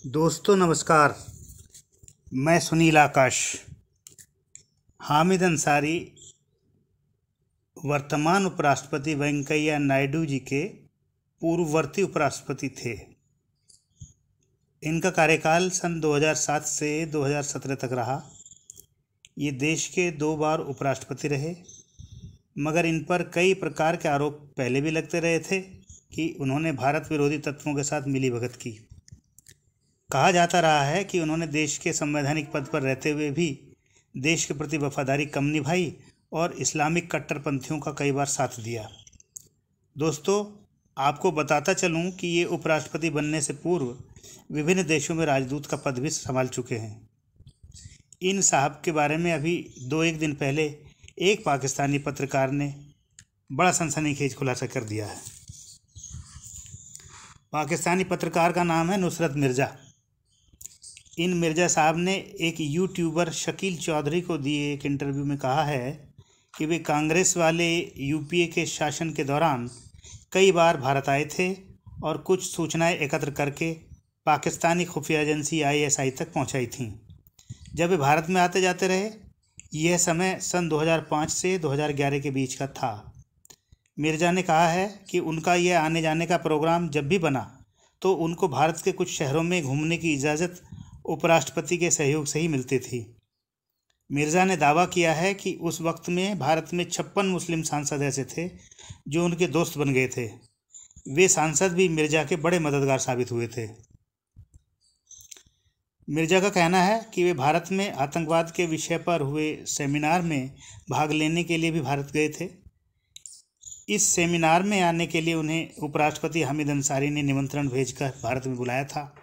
दोस्तों नमस्कार। मैं सुनील आकाश। हामिद अंसारी वर्तमान उपराष्ट्रपति वेंकैया नायडू जी के पूर्ववर्ती उपराष्ट्रपति थे। इनका कार्यकाल सन 2007 से 2017 तक रहा। ये देश के 2 बार उपराष्ट्रपति रहे, मगर इन पर कई प्रकार के आरोप पहले भी लगते रहे थे कि उन्होंने भारत विरोधी तत्वों के साथ मिलीभगत की। कहा जाता रहा है कि उन्होंने देश के संवैधानिक पद पर रहते हुए भी देश के प्रति वफादारी कम निभाई और इस्लामिक कट्टरपंथियों का कई बार साथ दिया। दोस्तों, आपको बताता चलूं कि ये उपराष्ट्रपति बनने से पूर्व विभिन्न देशों में राजदूत का पद भी संभाल चुके हैं। इन साहब के बारे में अभी 2-1 दिन पहले एक पाकिस्तानी पत्रकार ने बड़ा सनसनीखेज खुलासा कर दिया है। पाकिस्तानी पत्रकार का नाम है नुसरत मिर्ज़ा। इन मिर्ज़ा साहब ने एक यूट्यूबर शकील चौधरी को दिए एक इंटरव्यू में कहा है कि वे कांग्रेस वाले यूपीए के शासन के दौरान कई बार भारत आए थे और कुछ सूचनाएं एकत्र करके पाकिस्तानी खुफिया एजेंसी आईएसआई तक पहुंचाई थीं। जब वे भारत में आते जाते रहे, यह समय सन 2005 से 2011 के बीच का था। मिर्ज़ा ने कहा है कि उनका यह आने जाने का प्रोग्राम जब भी बना तो उनको भारत के कुछ शहरों में घूमने की इजाज़त उपराष्ट्रपति के सहयोग से ही मिलती थी। मिर्ज़ा ने दावा किया है कि उस वक्त में भारत में 56 मुस्लिम सांसद ऐसे थे जो उनके दोस्त बन गए थे। वे सांसद भी मिर्ज़ा के बड़े मददगार साबित हुए थे। मिर्ज़ा का कहना है कि वे भारत में आतंकवाद के विषय पर हुए सेमिनार में भाग लेने के लिए भी भारत गए थे। इस सेमिनार में आने के लिए उन्हें उपराष्ट्रपति हामिद अंसारी ने निमंत्रण भेजकर भारत में बुलाया था।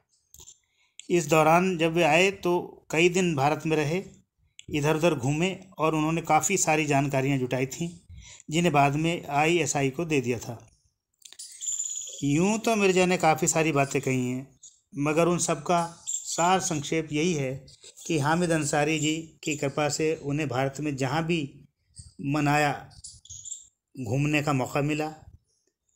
इस दौरान जब वे आए तो कई दिन भारत में रहे, इधर उधर घूमे और उन्होंने काफ़ी सारी जानकारियां जुटाई थीं जिन्हें बाद में आईएसआई को दे दिया था। यूं तो मिर्ज़ा ने काफ़ी सारी बातें कही हैं, मगर उन सब का सार संक्षेप यही है कि हामिद अंसारी जी की कृपा से उन्हें भारत में जहां भी मनाया घूमने का मौका मिला।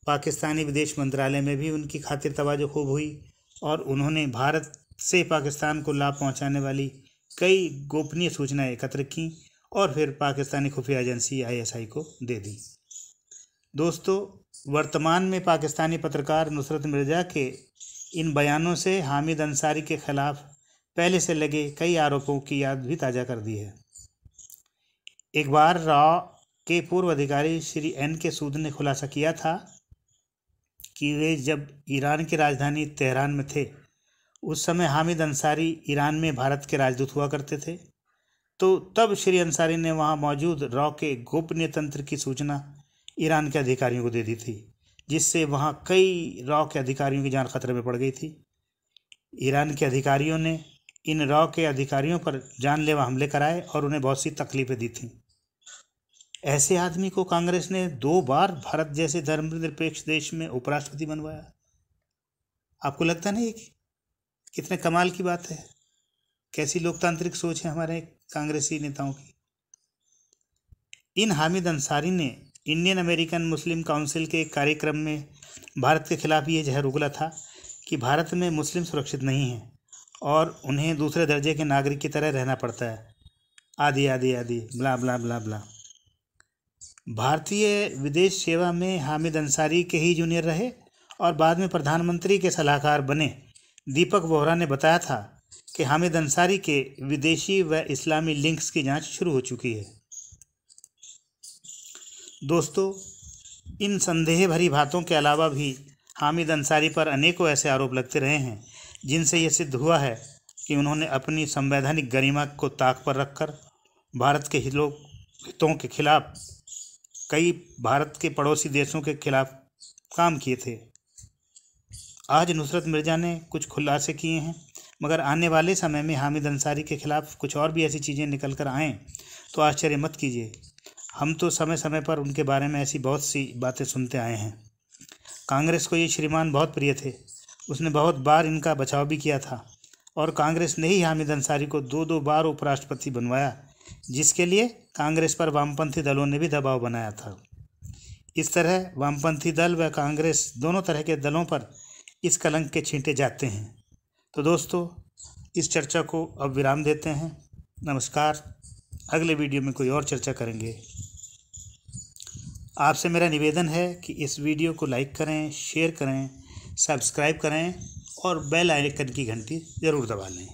पाकिस्तानी विदेश मंत्रालय में भी उनकी खातिर तवज्जो खूब हुई और उन्होंने भारत से पाकिस्तान को लाभ पहुंचाने वाली कई गोपनीय सूचनाएं एकत्र की और फिर पाकिस्तानी खुफिया एजेंसी आईएसआई को दे दी। दोस्तों, वर्तमान में पाकिस्तानी पत्रकार नुसरत मिर्ज़ा के इन बयानों से हामिद अंसारी के खिलाफ पहले से लगे कई आरोपों की याद भी ताज़ा कर दी है। एक बार रॉ के पूर्व अधिकारी श्री NK सूद ने खुलासा किया था कि वे जब ईरान की राजधानी तेहरान में थे उस समय हामिद अंसारी ईरान में भारत के राजदूत हुआ करते थे। तो तब श्री अंसारी ने वहां मौजूद रॉ के गोपनीय तंत्र की सूचना ईरान के अधिकारियों को दे दी थी, जिससे वहां कई रॉ के अधिकारियों की जान खतरे में पड़ गई थी। ईरान के अधिकारियों ने इन रॉ के अधिकारियों पर जानलेवा हमले कराए और उन्हें बहुत सी तकलीफें दी थीं। ऐसे आदमी को कांग्रेस ने 2 बार भारत जैसे धर्मनिरपेक्ष देश में उपराष्ट्रपति बनवाया। आपको लगता नहीं कि कितने कमाल की बात है? कैसी लोकतांत्रिक सोच है हमारे कांग्रेसी नेताओं की। इन हामिद अंसारी ने इंडियन अमेरिकन मुस्लिम काउंसिल के एक कार्यक्रम में भारत के खिलाफ ये जहर उगला था कि भारत में मुस्लिम सुरक्षित नहीं हैं और उन्हें दूसरे दर्जे के नागरिक की तरह रहना पड़ता है, आदि आदि आदि ब्ला ब्ला ब्ला ब्ला। भारतीय विदेश सेवा में हामिद अंसारी के ही जूनियर रहे और बाद में प्रधानमंत्री के सलाहकार बने दीपक वोहरा ने बताया था कि हामिद अंसारी के विदेशी व इस्लामी लिंक्स की जांच शुरू हो चुकी है। दोस्तों, इन संदेह भरी बातों के अलावा भी हामिद अंसारी पर अनेकों ऐसे आरोप लगते रहे हैं जिनसे यह सिद्ध हुआ है कि उन्होंने अपनी संवैधानिक गरिमा को ताक पर रखकर भारत के हितों के खिलाफ कई भारत के पड़ोसी देशों के खिलाफ काम किए थे। आज नुसरत मिर्ज़ा ने कुछ खुलासे किए हैं, मगर आने वाले समय में हामिद अंसारी के खिलाफ कुछ और भी ऐसी चीज़ें निकल कर आएँ तो आश्चर्य मत कीजिए। हम तो समय समय पर उनके बारे में ऐसी बहुत सी बातें सुनते आए हैं। कांग्रेस को ये श्रीमान बहुत प्रिय थे, उसने बहुत बार इनका बचाव भी किया था और कांग्रेस ने ही हामिद अंसारी को 2-2 बार उपराष्ट्रपति बनवाया, जिसके लिए कांग्रेस पर वामपंथी दलों ने भी दबाव बनाया था। इस तरह वामपंथी दल व कांग्रेस दोनों तरह के दलों पर इस कलंक के छींटे जाते हैं। तो दोस्तों, इस चर्चा को अब विराम देते हैं। नमस्कार। अगले वीडियो में कोई और चर्चा करेंगे। आपसे मेरा निवेदन है कि इस वीडियो को लाइक करें, शेयर करें, सब्सक्राइब करें और बेल आइकन की घंटी ज़रूर दबा लें।